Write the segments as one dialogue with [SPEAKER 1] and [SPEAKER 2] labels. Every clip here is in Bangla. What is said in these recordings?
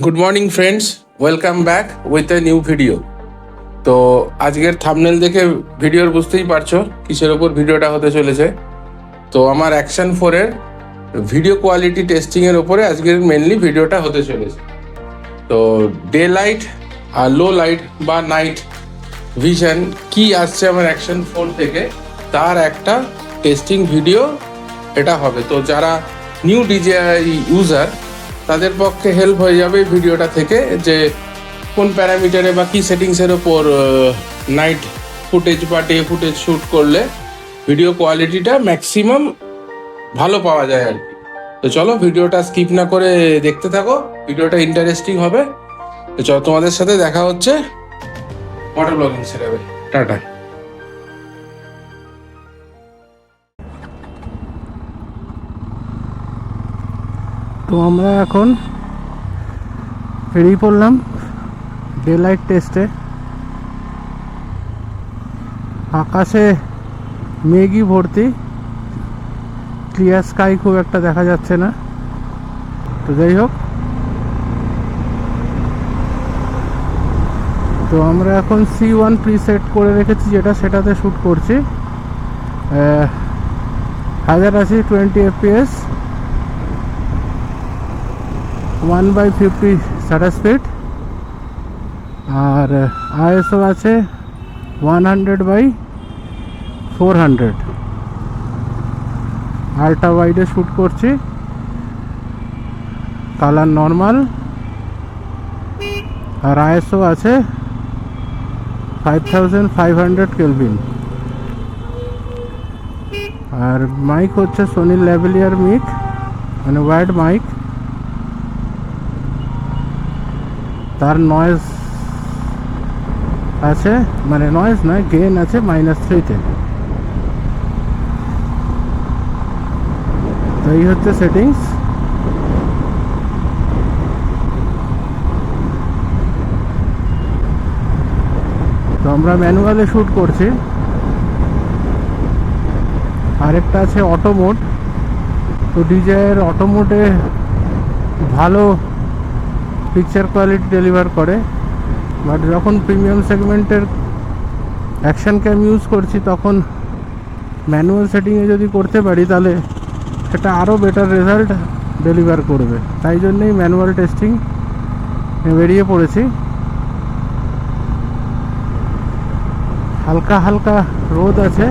[SPEAKER 1] Good morning friends, welcome back with a new video. তো আজকের থাম্বনেল দেখে ভিডিওর বুঝতেই পারছো কিসের ওপর ভিডিওটা হতে চলেছে। তো আমার অ্যাকশন 4-এর ভিডিও কোয়ালিটি টেস্টিংয়ের ওপরে আজকের মেনলি ভিডিওটা হতে চলেছে। তো ডে লাইট আর লো লাইট বা নাইট ভিশন কি আসছে আমার অ্যাকশন 4 থেকে, তার একটা টেস্টিং ভিডিও এটা হবে। তো যারা নিউ DJI ইউজার তাদের পক্ষে হেল্প হয়ে যাবে ভিডিওটা থেকে, যে কোন প্যারামিটারে বা কি সেটিংসের ওপর নাইট ফুটেজ বা ডে ফুটেজ শ্যুট করলে ভিডিও কোয়ালিটিটা ম্যাক্সিমাম ভালো পাওয়া যায় আর কি। তো চলো ভিডিওটা স্কিপ না করে দেখতে থাকো, ভিডিওটা ইন্টারেস্টিং হবে। তো চলো, তোমাদের সাথে দেখা হচ্ছে মোটর ব্লগিং সেরাবে। টাটা।
[SPEAKER 2] তো আমরা এখন বেরিয়ে পড়লাম ডে লাইট টেস্টে। আকাশে মেঘই ভর্তি, ক্লিয়ার স্কাই খুব একটা দেখা যাচ্ছে না। তো যাই হোক, তো আমরা এখন C1 প্রিসেট করে রেখেছি, সেটাতে শ্যুট করছি। হাজার আছে 20 FPS, 1/50 শাটার স্পিড, আর ISO আছে 100/400। আল্ট্রা ওয়াইডে শ্যুট করছি, কালার নর্মাল, আর ISO আছে 5500 কেলভিন। আর মাইক হচ্ছে সোনি ল্যাভেলিয়ার মিক, মানে ওয়ার্ড মাইক। তার নয়েজ আছে, মানে নয়েজ নয়, গেইন আছে -3-তে। তো এই হচ্ছে সেটিংস। তো আমরা ম্যানুয়ালে শ্যুট করছি। আরেকটা আছে অটো মোড। তো DJI-এর অটো মোডে ভালো পিকচার কোয়ালিটি ডেলিভার করে, বাট যখন প্রিমিয়াম সেগমেন্টের অ্যাকশন ক্যাম ইউজ করছি তখন ম্যানুয়াল সেটিংয়ে যদি করতে পারি তাহলে সেটা আরও বেটার রেজাল্ট ডেলিভার করবে। তাই জন্যই ম্যানুয়াল টেস্টিং বেরিয়ে পড়েছি। হালকা হালকা রোদ আছে,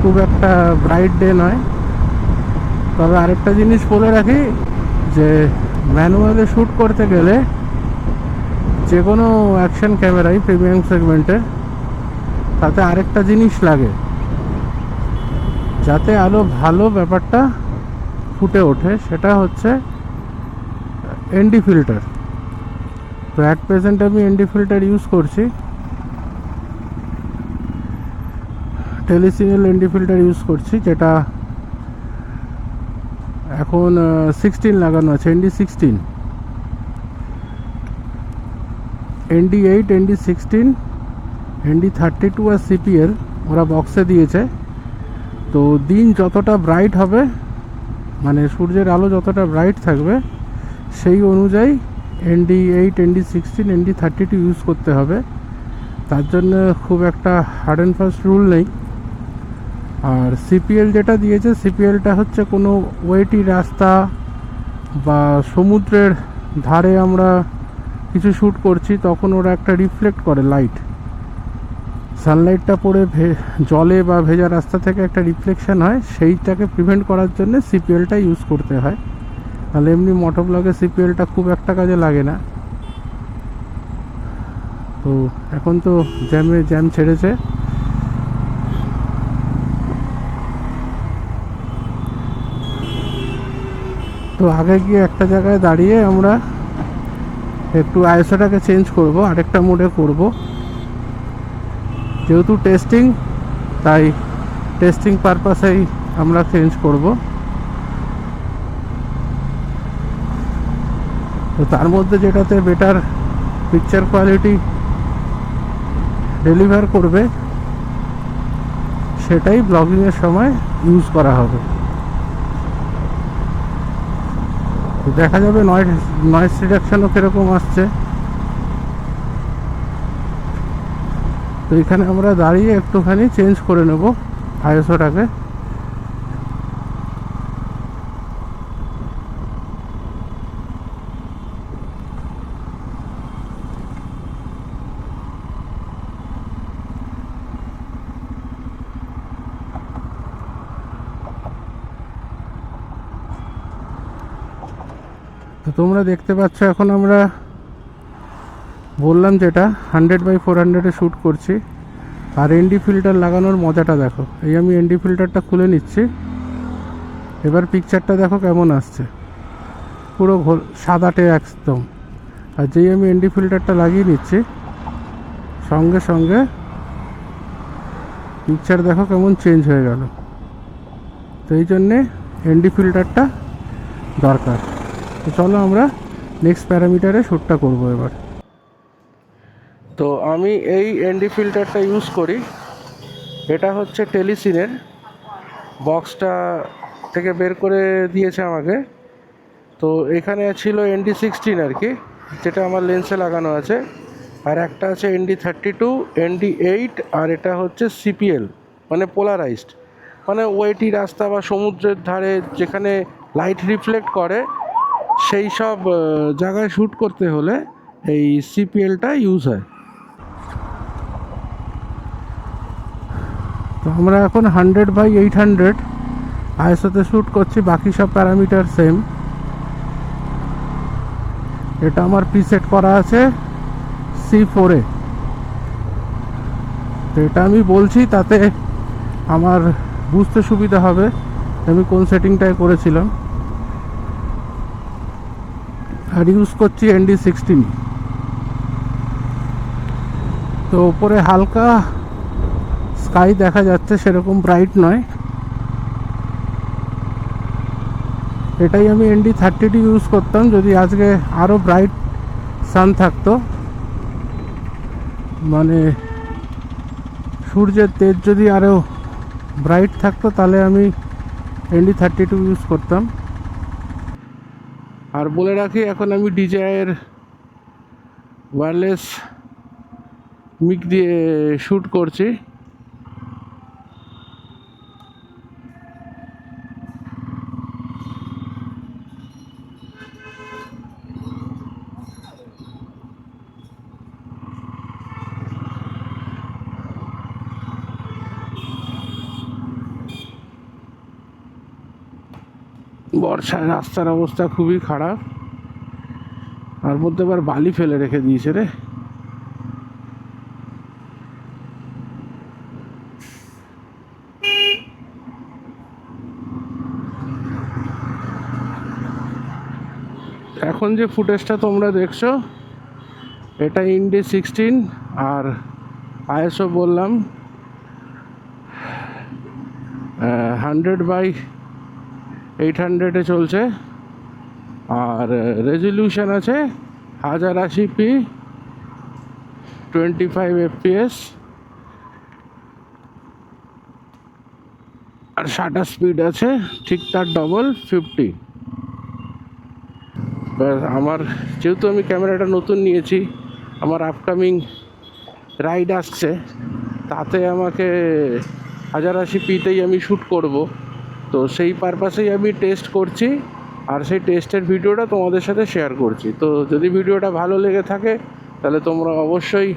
[SPEAKER 2] খুব একটা ব্রাইট ডে নয়। তবে আরেকটা জিনিস বলে রাখি, যে ম্যানুয়ালে শ্যুট করতে গেলে যে কোনো অ্যাকশন ক্যামেরাই প্রিমিয়াম সেগমেন্টের, তাতে আরেকটা জিনিস লাগে যাতে আরও ভালো ব্যাপারটা ফুটে ওঠে, সেটা হচ্ছে ND ফিল্টার। তো অ্যাট প্রেজেন্ট আমি ND ফিল্টার ইউজ করছি, টেলিসিগন্যাল ND ফিল্টার ইউজ করছি, যেটা এখন 16 লাগানো আছে, ND16, ND8, ND16, ND32 আর CPL ওরা বক্সে দিয়েছে। তো দিন যতটা ব্রাইট হবে, মানে সূর্যের আলো যতটা ব্রাইট থাকবে, সেই অনুযায়ী ND8, ND16, ND32 ইউজ করতে হবে। তার জন্য খুব একটা হার্ড অ্যান্ড ফাস্ট রুল নেই। আর CPL যেটা দিয়েছে, CPLটা হচ্ছে কোনো ওয়েটি রাস্তা বা সমুদ্রের ধারে আমরা কিছু শ্যুট করছি, তখন ওরা একটা রিফ্লেক্ট করে লাইট, সানলাইটটা পড়ে জলে বা ভেজা রাস্তা থেকে একটা রিফ্লেকশন হয়, সেইটাকে প্রিভেন্ট করার জন্য CPLটা ইউজ করতে হয়। তাহলে এমনি মোটো ব্লগে CPLটা খুব একটা কাজে লাগে না। তো এখন তো জ্যাম ছেড়েছে। তো আগে গিয়ে একটা জায়গায় দাঁড়িয়ে আমরা একটু ISOটাকে চেঞ্জ করব, আরেকটা মোডে করব। যেহেতু টেস্টিং, তাই টেস্টিং পারপাসেই আমরা চেঞ্জ করব। তো তার মধ্যে যেটাতে বেটার পিকচার কোয়ালিটি ডেলিভার করবে, সেটাই ব্লগিংয়ের সময় ইউজ করা হবে। দেখা যাবে নয়েজ রিডাকশানও কীরকম আসছে। তো এখানে আমরা দাঁড়িয়ে একটুখানি চেঞ্জ করে নেব আইএসওটাকে। তো তোমরা দেখতে পাচ্ছ এখন আমরা বললাম যেটা 100/400-এ শ্যুট করছি। আর এনডি ফিল্টার লাগানোর মজাটা দেখো। এই আমি এনডি ফিল্টারটা খুলে নিচ্ছি। এবার পিকচারটা দেখো কেমন আসছে, পুরো সাদাটে একদম। আর যেই আমি এনডি ফিল্টারটা লাগিয়ে নিচ্ছি সঙ্গে সঙ্গে পিকচার দেখো কেমন চেঞ্জ হয়ে গেল। তো এই জন্যে এনডি ফিল্টারটা দরকার। তো চলো আমরা নেক্সট প্যারামিটারে শ্যুটটা করব এবার। তো আমি এই এনডি ফিল্টারটা ইউজ করি। এটা হচ্ছে টেলিসিনের বক্সটা থেকে বের করে দিয়েছে আমাকে। তো এখানে ছিল ND16 আর কি, যেটা আমার লেন্সে লাগানো আছে। আর একটা আছে ND32, ND8, আর এটা হচ্ছে CPL মানে পোলারাইজড, মানে ওয়েটি রাস্তা বা সমুদ্রের ধারে যেখানে লাইট রিফ্লেক্ট করে সেই সব জায়গায় শ্যুট করতে হলে এই CPLটা ইউজ হয়। তো আমরা এখন 100/800 আইএসওতে শ্যুট করছি, বাকি সব প্যারামিটার সেম। এটা আমার প্রিসেট করা আছে C4-এ। তো এটা আমি বলছি তাতে আমার বুঝতে সুবিধা হবে আমি কোন সেটিংটায় করেছিলাম। আর ইউজ করছি ND16। তো ওপরে হালকা স্কাই দেখা যাচ্ছে, সেরকম ব্রাইট নয়। এটাই আমি ND30 ইউজ করতাম যদি আজকে আরও ব্রাইট সান থাকতো, মানে সূর্যের তেজ যদি আরও ব্রাইট থাকতো তাহলে আমি ND32 ইউজ করতাম। আর বলে রাখি এখন আমি DJI-এর ওয়্যারলেস মিক দিয়ে শ্যুট করছি। বর্ষায় রাস্তার অবস্থা খুবই খারাপ, আর মধ্যে আবার বালি ফেলে রেখে দিয়েছে রে। এখন যে ফুটেজটা তোমরা দেখছো এটা ND16, আর আইএসও বললাম 100/800-এ চলছে। আর রেজলিউশন আছে 1080p 25 fps, আর শাটার স্পিড আছে ঠিক তার ডবল 50। আমার যেহেতু আমি ক্যামেরাটা নতুন নিয়েছি, আমার আপকামিং রাইড আসছে, তাতে আমাকে 1080pতেই আমি শ্যুট করব। তো সেই পারপাসেই আমি টেস্ট করছি, আর সেই টেস্টের ভিডিওটা তোমাদের সাথে শেয়ার করছি। তো যদি ভিডিওটা ভালো লেগে থাকে তাহলে তোমরা অবশ্যই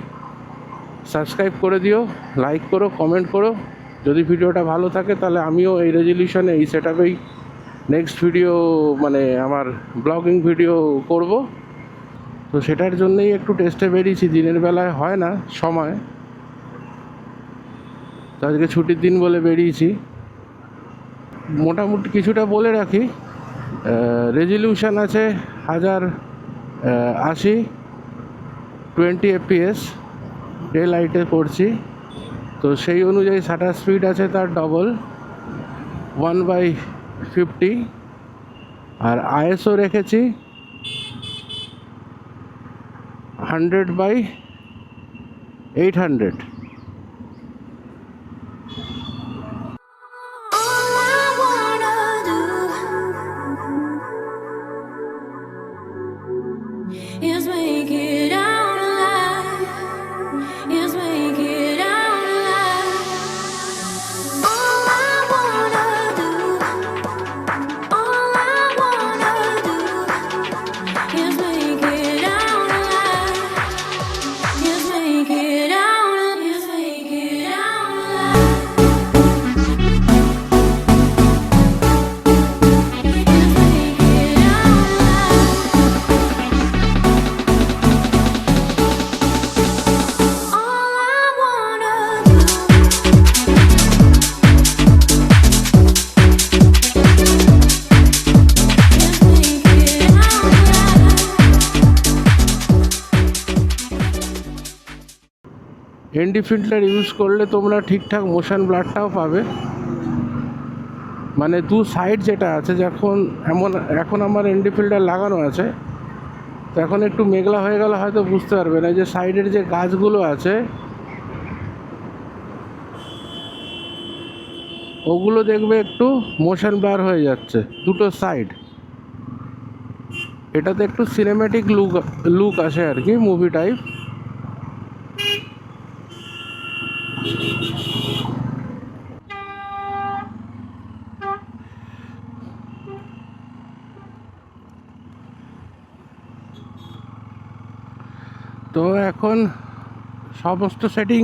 [SPEAKER 2] সাবস্ক্রাইব করে দিও, লাইক করো, কমেন্ট করো। যদি ভিডিওটা ভালো থাকে তাহলে আমিও এই রেজলিউশনে এই সেটআপেই নেক্সট ভিডিও মানে আমার ব্লগিং ভিডিও করব। তো সেটার জন্যই একটু টেস্টে বেরিয়েছি, দিনের বেলায় হয় না সময়, তো আজকে ছুটির দিন বলে বেরিয়েছি। মোটামুটি কিছুটা বলে রাখি, রেজলিউশন আছে 1080 20 fps, ডে লাইটে করছি। তো সেই অনুযায়ী শাটার স্পিড আছে তার ডবল 1/50, আর আইএসও রেখেছি 100/800।
[SPEAKER 3] All I wanna do Yes, make it out alive. Yes, make it out alive. All I wanna do, all I wanna do, is make it out alive. Yes, make it out alive. Yes, make it out alive. Yes, make it out alive. All I wanna do. Just make it out alive.
[SPEAKER 2] ND filter use করলে তোমরা ঠিকঠাক মোশন ব্লাডটাও পাবে। মানে দু সাইড যেটা আছে, যখন এখন আমার এনডি ফিল্টার লাগানো আছে, তো এখন একটু মেঘলা হয়ে গেলে হয়তো বুঝতে পারবে না যে সাইডের যে গাছগুলো আছে ওগুলো দেখবে একটু মোশন ব্লার হয়ে যাচ্ছে দুটো সাইড। এটাতে একটু সিনেম্যাটিক লুক আসে আর কি, মুভি টাইপ। তো এখন সমস্ত সেটিং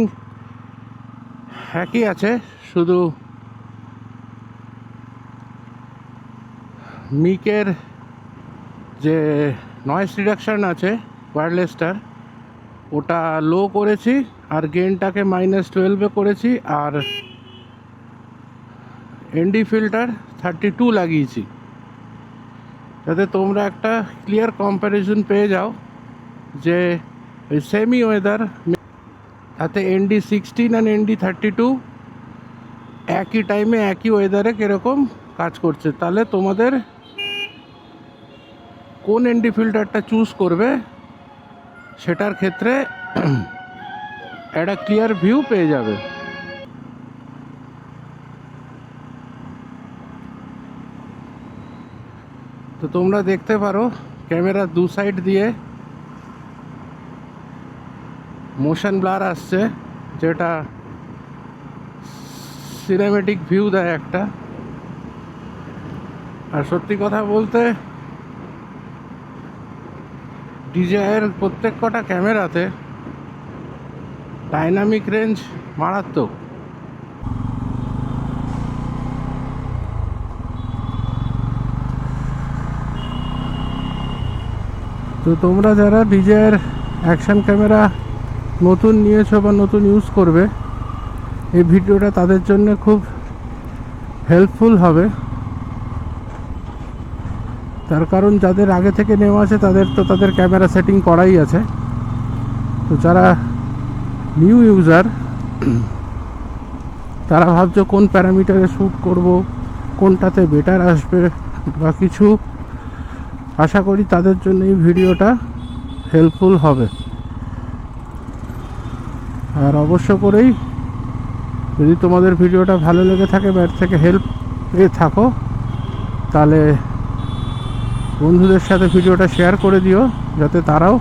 [SPEAKER 2] একই আছে, শুধু মিকের যে নয়েজ রিডাকশান আছে ওয়্যারলেসটার, ওটা লো করেছি আর গেনটাকে -12-এ করেছি, আর এনডি ফিল্টার 32 লাগিয়েছি, যাতে তোমরা একটা ক্লিয়ার কম্প্যারিজন পেয়ে যাও যে ওই সেমি ওয়েদার তাতে ND16 আর ND32 একই টাইমে একই ওয়েদারে কীরকম কাজ করছে। তাহলে তোমাদের কোন এনডি ফিল্টারটা চুজ করবে সেটার ক্ষেত্রে একটা ক্লিয়ার ভিউ পেয়ে যাবে। তো তোমরা দেখতে পারো ক্যামেরার দু সাইড দিয়ে মোশন ব্লার আসছে, যেটা সিনেমেটিক ভিউ দেয় একটা। আর সত্যি কথা বলতে ডিজাইয়ের প্রত্যেক কটা ক্যামেরাতে ডাইনামিক রেঞ্জ মারাত্মক। তো তোমরা যারা ডিজাইয়ের অ্যাকশন ক্যামেরা নতুন নিয়েছো বা নতুন ইউজ করবে, এই ভিডিওটা তাদের জন্য খুব হেল্পফুল হবে। তার কারণ যাদের আগে থেকে নেওয়া আছে তাদের ক্যামেরা সেটিং করাই আছে। তো যারা নিউ ইউজার তারা ভাবছো কোন প্যারামিটারে শ্যুট করব, কোনটাতে বেটার আসবে বা কিছু, আশা করি তাদের জন্য এই ভিডিওটা হেল্পফুল হবে। আর অবশ্য করেই যদি তোমাদের ভিডিওটা ভালো লেগে থাকে বা এর থেকে হেল্প পেয়ে থাকো, তাহলে বন্ধুদের সাথে ভিডিওটা শেয়ার করে দিও, যাতে তারাও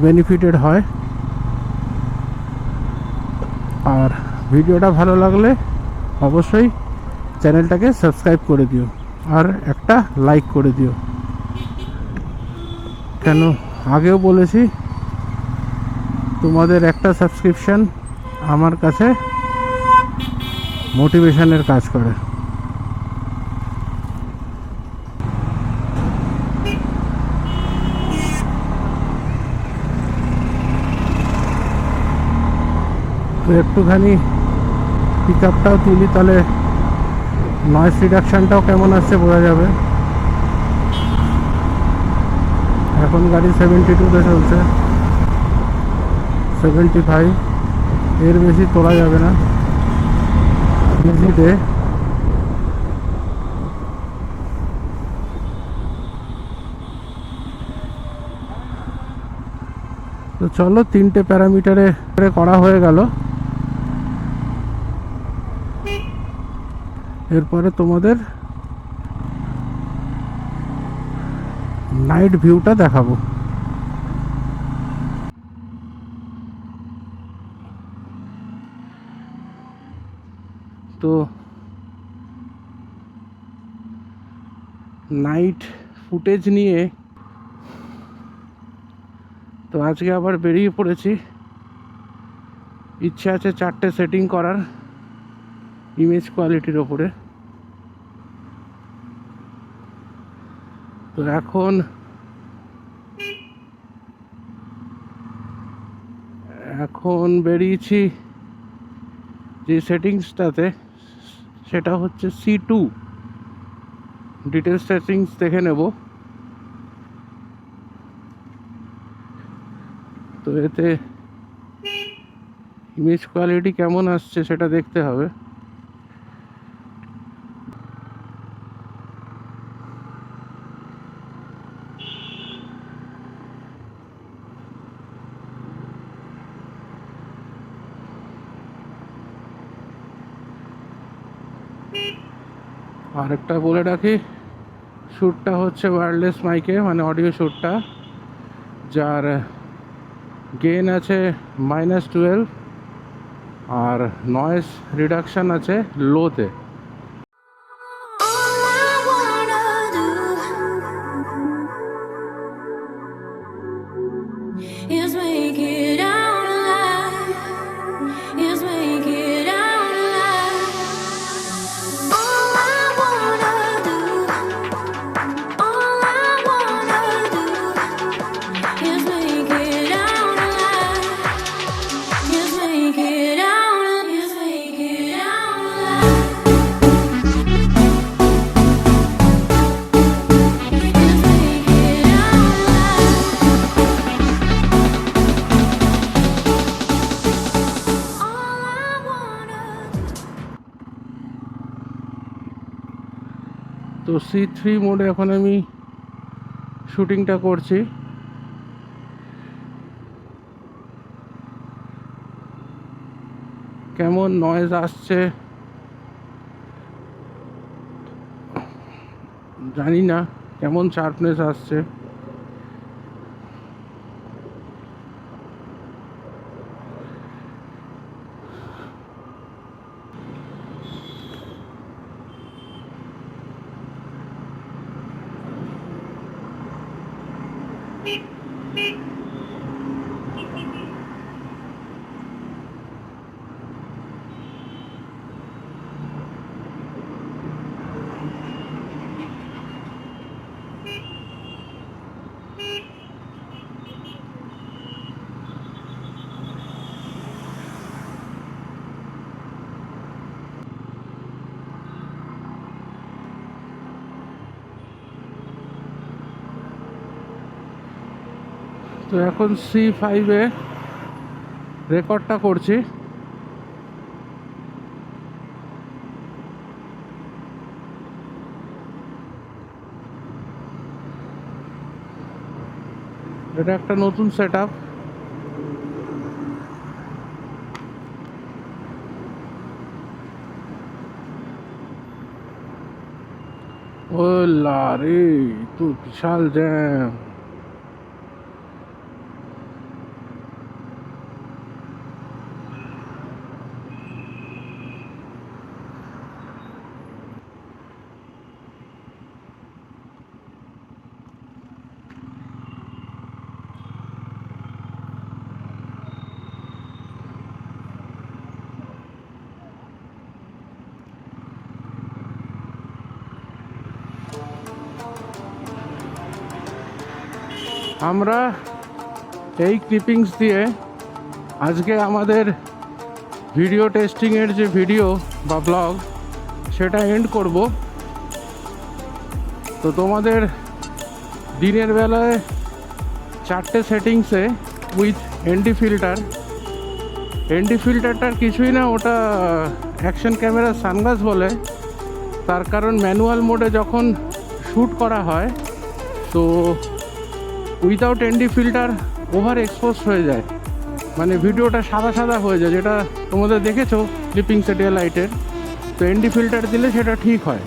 [SPEAKER 2] বেনিফিটেড হয়। আর ভিডিওটা ভালো লাগলে অবশ্যই চ্যানেলটাকে সাবস্ক্রাইব করে দিও আর একটা লাইক করে দিও। কেন আগেও বলেছি, তোমাদের একটা সাবস্ক্রিপশন আমার কাছে মোটিভেশনের কাজ করে। তো একটুখানি পিক আপটাও তুলি, তাহলে নয়েজ রিডাকশানটাও কেমন আসছে বোঝা যাবে। এখন গাড়ি 72-তে চলছে, 75, এর বেশি তোলা যাবে না ইজিতে। তো চলো, 3টে প্যারামিটারে করা হয়ে গেল। এরপরে তোমাদের নাইট ভিউটা দেখাবো। তো নাইট ফুটেজ নিয়ে তো আজকে আবার বেরিয়ে পড়েছি। ইচ্ছা আছে 4টে সেটিং করার ইমেজ কোয়ালিটির ওপরে। তো এখন বেরিয়েছি যে সেটিংসটাতে, সেটা হচ্ছে C2। ডিটেলস সেটিংস দেখে নেব। তো এতে ইমেজ কোয়ালিটি কেমন আসছে সেটা দেখতে হবে। আরেকটা বলে রাখি, শ্যুটটা হচ্ছে ওয়্যারলেস মাইকে, মানে অডিও শ্যুটটা, যার গেইন আছে -12 আর নয়েজ রিডাকশান আছে লোতে।
[SPEAKER 3] All I wanna do is make it out alive. Is make it out alive. All I wanna do. All I wanna do is make it out alive. Is make it out. Is make it out alive.
[SPEAKER 2] তো C3 মোডে এখন আমি শুটিংটা করছি। কেমন নয়েজ আসছে জানি না, কেমন শার্পনেস আসছে। তো এখন C5-এ রেকর্ডটা করছি। এটা একটা নতুন সেট আপ। ও লারে, তো বিশাল জ্যাম। আমরা এই ক্লিপিংস দিয়ে আজকে আমাদের ভিডিও টেস্টিংয়ের যে ভিডিও বা ব্লগ সেটা এন্ড করব। তো তোমাদের দিনের বেলায় 4টে সেটিংসে উইথ এনডি ফিল্টার। এনডি ফিল্টারটার কিছুই না, ওটা অ্যাকশন ক্যামেরার সানগ্লাস বলে। তার কারণ ম্যানুয়াল মোডে যখন শ্যুট করা হয় তো without ND filter over expose হয়ে যায়, মানে ভিডিওটা সাদা সাদা হয়ে যায়, যেটা তোমাদের দেখেছো ক্লিপিং সেটে লাইটের। তো এনডি ফিল্টার দিলে সেটা ঠিক হয়।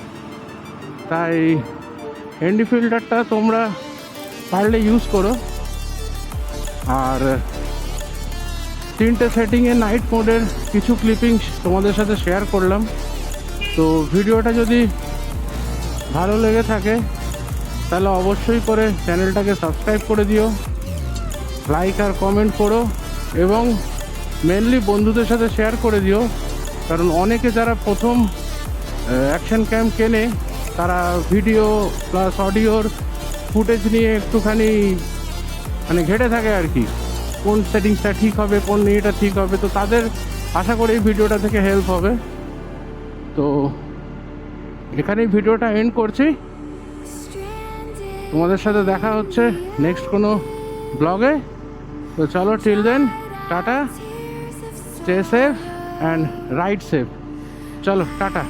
[SPEAKER 2] তাই এনডি ফিল্টারটা তোমরা পারলে ইউজ করো। আর 3টে সেটিংয়ে নাইট মোডের কিছু ক্লিপিংস তোমাদের সাথে শেয়ার করলাম। তো ভিডিওটা যদি ভালো লেগে থাকে তাহলে অবশ্যই করে চ্যানেলটাকে সাবস্ক্রাইব করে দিও, লাইক আর কমেন্ট করো, এবং মেনলি বন্ধুদের সাথে শেয়ার করে দিও। কারণ অনেকে যারা প্রথম অ্যাকশন ক্যাম কেনে তারা ভিডিও প্লাস অডিওর ফুটেজ নিয়ে একটুখানি মানে ঘেটে থাকে আর কি, কোন সেটিংসটা ঠিক হবে, কোন ইয়েটা ঠিক হবে। তো তাদের আশা করি এই ভিডিওটা থেকে হেল্প হবে। তো এখানেই ভিডিওটা এন্ড করছি। তোমাদের সাথে দেখা হচ্ছে নেক্সট কোনো ব্লগে। তো চলো, till then, tata, stay safe and ride safe. চলো টাটা।